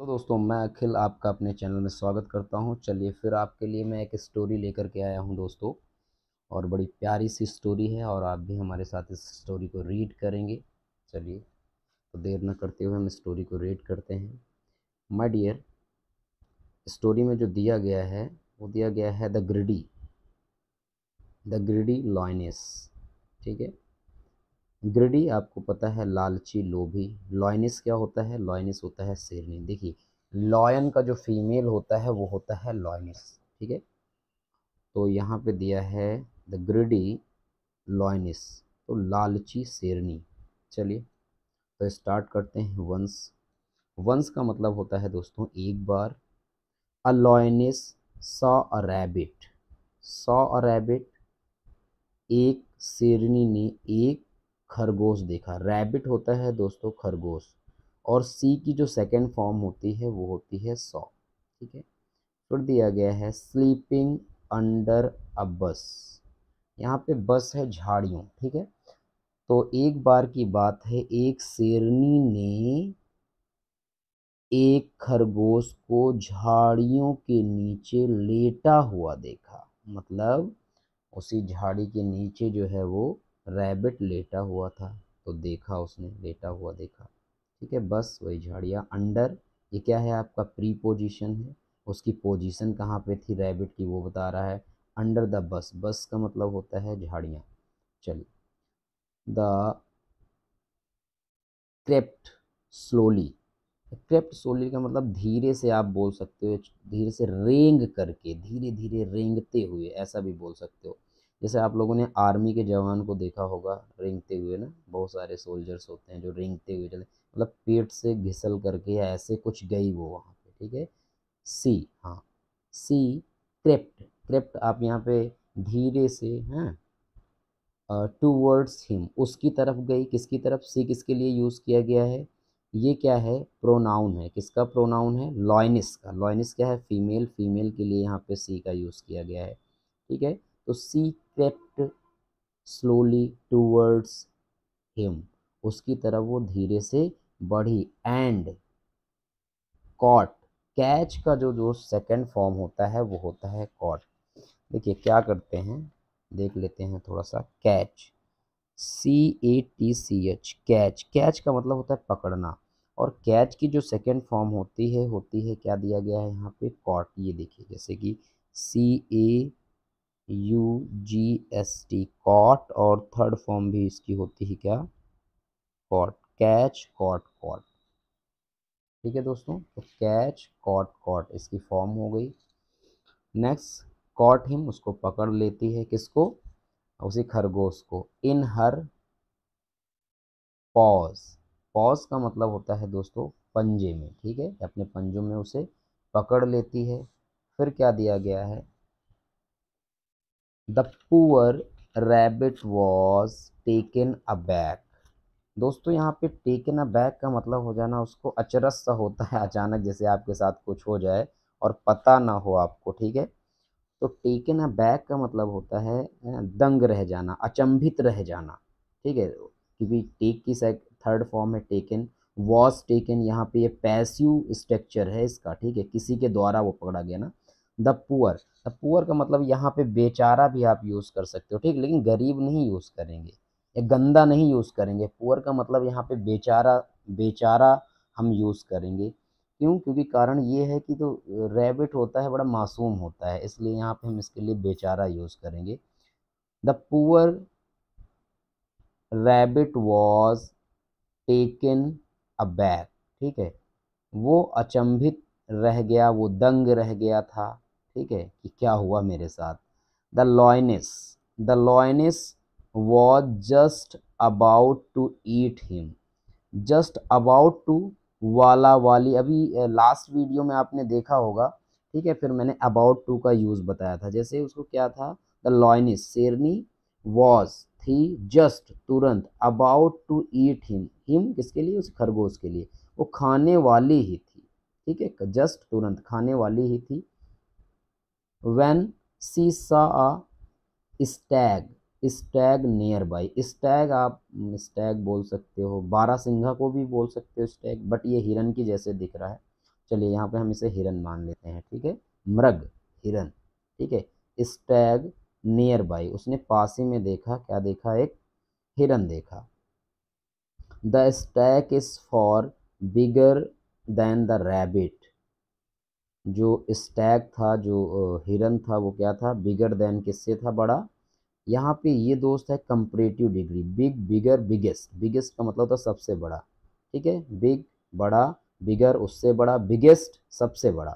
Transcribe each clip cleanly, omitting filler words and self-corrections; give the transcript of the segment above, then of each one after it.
तो दोस्तों मैं अखिल आपका अपने चैनल में स्वागत करता हूं। चलिए फिर आपके लिए मैं एक स्टोरी लेकर के आया हूं दोस्तों, और बड़ी प्यारी सी स्टोरी है और आप भी हमारे साथ इस स्टोरी को रीड करेंगे। चलिए तो देर न करते हुए हम स्टोरी को रीड करते हैं। माय डियर, स्टोरी में जो दिया गया है वो दिया गया है द ग्रिडी लॉयनेस। ठीक है, ग्रिडी आपको पता है लालची, लोभी। लॉयनिस क्या होता है? लॉयनिस होता है शेरनी। देखिए, लॉयन का जो फीमेल होता है वो होता है लॉयनिस। ठीक है, तो यहाँ पे दिया है द ग्रिडी लॉयनिस, तो लालची शेरनी। चलिए तो स्टार्ट करते हैं। वंस, वंस का मतलब होता है दोस्तों एक बार। A lioness saw a rabbit, saw a rabbit, एक शेरनी ने एक खरगोश देखा। रैबिट होता है दोस्तों खरगोश, और सी की जो सेकंड फॉर्म होती है वो होती है सॉ। ठीक है, फिर दिया गया है स्लीपिंग अंडर अ बस। यहाँ पे बस है झाड़ियों। ठीक है, तो एक बार की बात है, एक शेरनी ने एक खरगोश को झाड़ियों के नीचे लेटा हुआ देखा। मतलब उसी झाड़ी के नीचे जो है वो रैबिट लेटा हुआ था, तो देखा उसने, लेटा हुआ देखा। ठीक है, बस वही झाड़ियाँ। अंडर, ये क्या है? आपका प्री पोजीशन है। उसकी पोजीशन कहाँ पे थी रैबिट की वो बता रहा है। अंडर द बस, बस का मतलब होता है झाड़ियाँ। चलिए, the crept slowly, crept slowly का मतलब धीरे से आप बोल सकते हो, धीरे से रेंग करके, धीरे धीरे रेंगते हुए, ऐसा भी बोल सकते हो। जैसे आप लोगों ने आर्मी के जवान को देखा होगा रेंगते हुए ना, बहुत सारे सोल्जर्स होते हैं जो रेंगते हुए चले, मतलब पेट से घिसल करके या ऐसे कुछ गई वो वहाँ पे। ठीक है, सी, हाँ सी क्रेप्ट, क्रेप्ट आप यहाँ पे धीरे से, हैं, टूवर्ड्स हिम, उसकी तरफ गई। किसकी तरफ? सी किसके लिए यूज़ किया गया है? ये क्या है? प्रोनाउन है। किसका प्रोनाउन है? लॉयनिस का। लॉयनिस क्या है? फीमेल, फीमेल के लिए यहाँ पे सी का यूज़ किया गया है। ठीक है, तो सी क्रेप्ट स्लोली टूवर्ड्स हिम, उसकी तरफ वो धीरे से बढ़ी। एंड कॉट, कैच का जो जो सेकंड फॉर्म होता है वो होता है कॉट। देखिए क्या करते हैं, देख लेते हैं थोड़ा सा। कैच, CATCH, कैच, कैच का मतलब होता है पकड़ना। और कैच की जो सेकंड फॉर्म होती है क्या दिया गया है यहाँ पे? कॉट। ये देखिए, जैसे कि CAUGST, कॉट, और थर्ड फॉर्म भी इसकी होती है क्या? Caught, catch, caught, caught. ठीक है दोस्तों, तो कैच, कॉट, कॉट इसकी फॉर्म हो गई। नेक्स्ट, कॉट हिम, उसको पकड़ लेती है। किसको? उसी खरगोश को। इन हर पॉज, पॉज का मतलब होता है दोस्तों पंजे में। ठीक है, अपने पंजों में उसे पकड़ लेती है। फिर क्या दिया गया है? The poor rabbit was taken aback. दोस्तों यहाँ पे टेकन अबैक का मतलब हो जाना, उसको अचरज सा होता है, अचानक जैसे आपके साथ कुछ हो जाए और पता ना हो आपको। ठीक है, तो टेकन अबैक का मतलब होता है दंग रह जाना, अचंभित रह जाना। ठीक है, क्योंकि टेक की थर्ड फॉर्म है टेकन, वॉज टेकन, यहाँ पे ये पैसिव स्ट्रक्चर है इसका। ठीक है, किसी के द्वारा वो पकड़ा गया ना। द पुअर, द पुअर का मतलब यहाँ पे बेचारा भी आप यूज़ कर सकते हो। ठीक, लेकिन गरीब नहीं यूज़ करेंगे या गंदा नहीं यूज़ करेंगे। पुअर का मतलब यहाँ पे बेचारा, बेचारा हम यूज़ करेंगे। क्यों? क्योंकि कारण ये है कि जो रैबिट होता है बड़ा मासूम होता है, इसलिए यहाँ पे हम इसके लिए बेचारा यूज़ करेंगे। The poor rabbit was taken aback. ठीक है, वो अचंभित रह गया, वो दंग रह गया था। ठीक है, कि क्या हुआ मेरे साथ। The lioness, the lioness was just about to eat him, just about to, वाला वाली, अभी लास्ट वीडियो में आपने देखा होगा। ठीक है, फिर मैंने अबाउट टू का यूज़ बताया था। जैसे उसको क्या था? द लॉयनिस, शेरनी, वॉज थी, जस्ट तुरंत, about to eat him, him किसके लिए? उस खरगोश के लिए, वो खाने वाली ही थी। ठीक है, जस्ट तुरंत खाने वाली ही थी। व्हेन सी सा Stag, Stag near by, Stag आप स्टैग बोल सकते हो, बारहसिंघा को भी बोल सकते हो स्टैग, बट ये हिरन की जैसे दिख रहा है। चलिए यहाँ पे हम इसे हिरन मान लेते हैं, ठीक है, मृग, हिरन, ठीक है। स्टैग नियर बाई, उसने पास ही में देखा, क्या देखा, एक हिरन देखा। The Stag is for bigger than the rabbit, जो स्टैग था, जो हिरन था, वो क्या था, बिगर देन किससे था, बड़ा। यहाँ पे ये दोस्त है कंपैरेटिव डिग्री, बिग, बिगर, बिगेस्ट। बिगेस्ट का मतलब था सबसे बड़ा, ठीक है, बिग बड़ा, बिगर उससे बड़ा, बिगेस्ट सबसे बड़ा।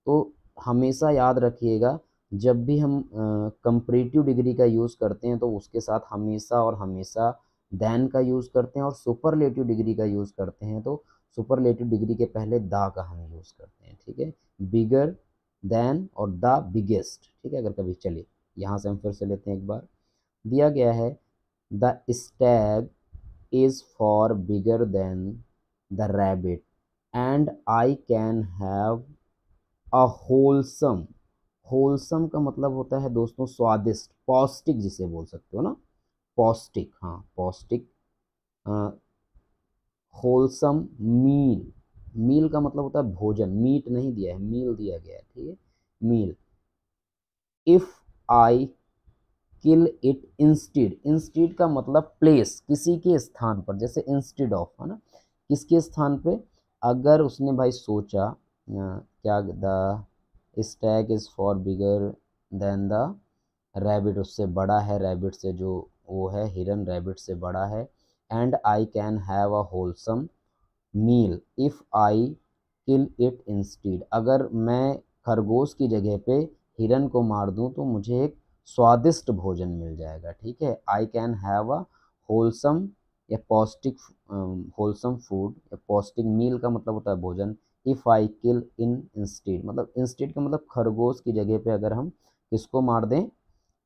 तो हमेशा याद रखिएगा, जब भी हम कंपैरेटिव डिग्री का यूज़ करते हैं तो उसके साथ हमेशा और हमेशा देन का यूज़ करते हैं, और सुपरलेटिव डिग्री का यूज़ करते हैं तो सुपरलेटिव डिग्री के पहले द का हम यूज़ करते हैं, ठीक है, बिगर देन और द बिगेस्ट, ठीक है। अगर कभी चलिए यहाँ से हम फिर से लेते हैं एक बार, दिया गया है the Stag is for bigger than the rabbit and I can have a wholesome. Wholesome का मतलब होता है दोस्तों स्वादिष्ट, पौष्टिक जिसे बोल सकते हो ना, पौष्टिक, हाँ पौष्टिक, होलसम मील। मील का मतलब होता है भोजन, मीट नहीं दिया है, मील दिया गया है, ठीक है, meal. If I kill it instead, instead का मतलब प्लेस, किसी के स्थान पर, जैसे इंस्टीड ऑफ, है ना, किसके स्थान पे, अगर उसने भाई सोचा, क्या, the Stag is for bigger than the rabbit, उससे बड़ा है रैबिट से, जो वो है हिरन रैबिट से बड़ा है, and I can have a wholesome meal if I kill it instead, अगर मैं खरगोश की जगह पे हिरन को मार दूं तो मुझे एक स्वादिष्ट भोजन मिल जाएगा, ठीक है। आई कैन हैव अ होलसम या पौष्टिक, होलसम फूड या पौष्टिक मील का मतलब होता है भोजन, if I kill in instead, मतलब इंस्टीड का मतलब खरगोश की जगह पे अगर हम किसको मार दें,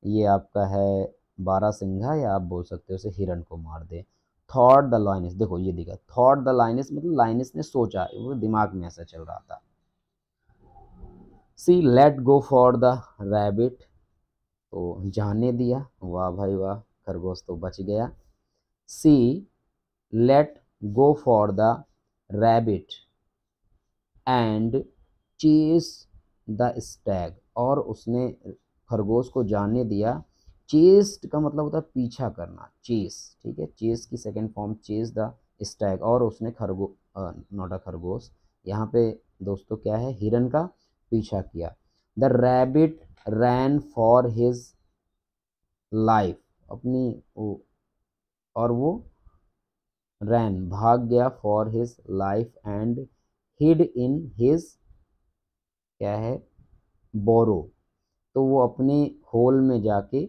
ये आपका है बारहसिंघा, या आप बोल सकते हो उसे हिरन को मार दें। थॉट द लाइनिस, देखो ये दिखा, थॉट द लाइनिस मतलब लाइनिस ने सोचा, वो दिमाग में ऐसा चल रहा था। She let go for the rabbit, तो जाने दिया, वाह भाई वाह, खरगोश तो बच गया। She let go for the rabbit and chase the stag, और उसने खरगोश को जाने दिया। चेस्ट का मतलब होता है पीछा करना, चेस, ठीक है, चेस की second form chess the stag, और उसने नॉट अ खरगोश, यहाँ पे दोस्तों क्या है, हिरन का पीछा किया। The rabbit rain for his life, अपनी और वो रैन भाग गया, for his life and hid in his, क्या है, बोरो, तो वो अपने होल में जाके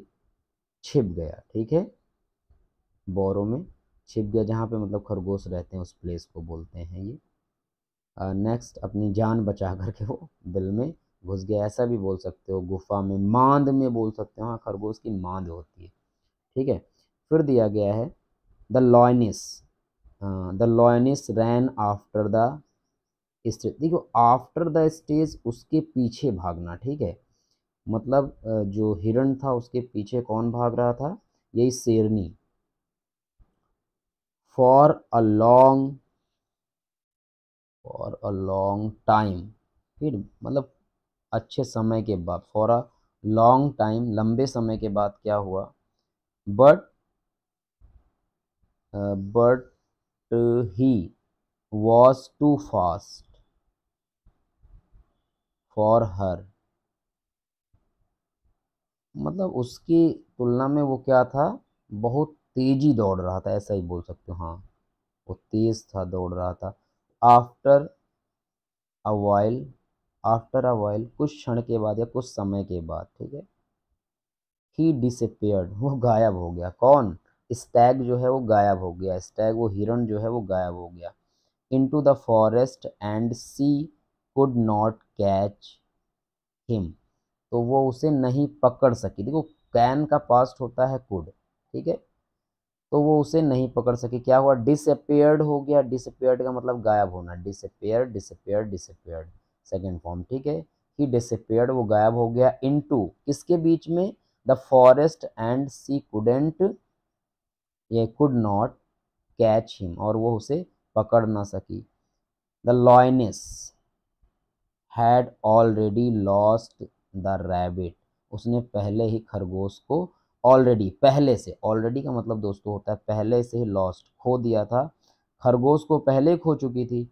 छिप गया, ठीक है, बोरो में छिप गया, जहाँ पे मतलब खरगोश रहते हैं उस प्लेस को बोलते हैं ये। नेक्स्ट, अपनी जान बचा करके वो बिल में घुस गया, ऐसा भी बोल सकते हो, गुफा में, मांद में बोल सकते हो, हाँ खरगोश की मांद होती है, ठीक है। फिर दिया गया है the lioness, the lioness ran after the stag, देखो आफ्टर द स्टेज उसके पीछे भागना, ठीक है, मतलब जो हिरण था उसके पीछे कौन भाग रहा था, यही शेरनी। For a long, for a long time, फिर मतलब अच्छे समय के बाद, फॉर अ लॉन्ग टाइम लंबे समय के बाद क्या हुआ, but but he was too fast for her, मतलब उसकी तुलना में वो क्या था, बहुत तेजी दौड़ रहा था, ऐसा ही बोल सकते हो, हाँ वो तेज था, दौड़ रहा था। After a while, after a while कुछ क्षण के बाद या कुछ समय के बाद, ठीक है, ही डिसअपियर्ड, वो गायब हो गया, कौन, स्टैग जो है वो गायब हो गया, स्टैग वो हिरण जो है वो गायब हो गया। Into the forest and she could not catch him, तो वो उसे नहीं पकड़ सकी, देखो कैन का पास्ट होता है कुड, ठीक है, तो वो उसे नहीं पकड़ सकी, क्या हुआ, डिसअपियर्ड हो गया, डिसअपियर्ड का मतलब गायब होना, disappear, disappeared, disappeared second form, ठीक है। ही डिसअपियर्ड, वो गायब हो गया, इनटू किसके बीच में, the forest and she couldn't, ये कुड नॉट कैच हिम, और वो उसे पकड़ ना सकी। The lioness, had already lost the rabbit, उसने पहले ही खरगोश को ऑलरेडी, पहले से, ऑलरेडी का मतलब दोस्तों होता है पहले से ही, लॉस्ट खो दिया था, खरगोश को पहले खो चुकी थी।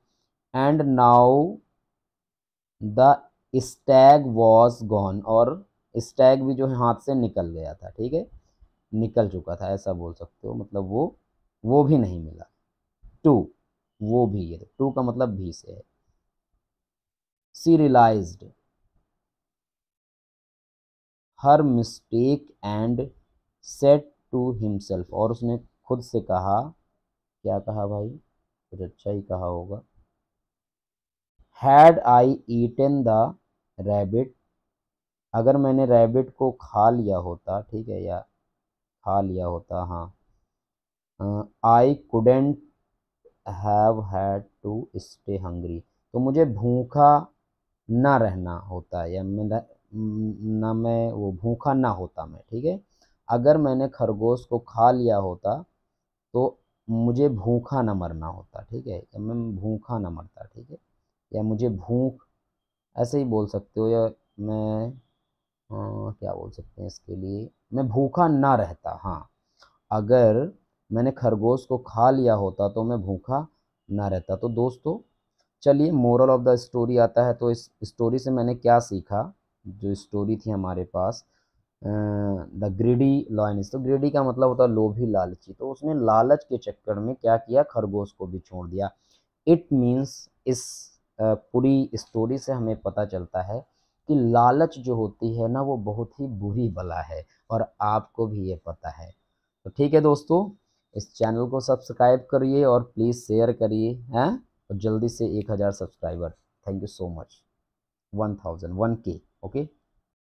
And now the Stag was gone, और स्टैग भी जो है हाथ से निकल गया था, ठीक है, निकल चुका था ऐसा बोल सकते हो, मतलब वो भी नहीं मिला। टू, वो भी, ये टू का मतलब भी से है। She realised her mistake and said to himself, और उसने खुद से कहा, क्या कहा भाई, कुछ अच्छा ही कहा होगा। Had I eaten the rabbit, अगर मैंने रैबिट को खा लिया होता, ठीक है, या खा लिया होता, हाँ, I couldn't have had to stay hungry, तो मुझे भूखा ना रहना होता, या मेरा ना, मैं वो भूखा ना होता मैं, ठीक है, अगर मैंने खरगोश को खा लिया होता तो मुझे भूखा ना मरना होता, ठीक है, या मैं भूखा ना मरता, ठीक है, या मुझे भूख, ऐसे ही बोल सकते हो, या मैं क्या बोल सकते हैं इसके लिए, मैं भूखा ना रहता, हाँ, अगर मैंने खरगोश को खा लिया होता तो मैं भूखा ना रहता। तो दोस्तों चलिए मोरल ऑफ द स्टोरी आता है, तो इस स्टोरी से मैंने क्या सीखा, जो स्टोरी थी हमारे पास, द ग्रीडी लॉयनिस, तो ग्रीडी का मतलब होता है लोभी, लालची, तो उसने लालच के चक्कर में क्या किया, खरगोश को भी छोड़ दिया। इट मीन्स इस पूरी स्टोरी से हमें पता चलता है कि लालच जो होती है ना वो बहुत ही बुरी बला है, और आपको भी ये पता है। तो ठीक है दोस्तों, इस चैनल को सब्सक्राइब करिए और प्लीज़ शेयर करिए, हैं, और जल्दी से 1000 subscriber. Thank you so much. 1000 1K, okay.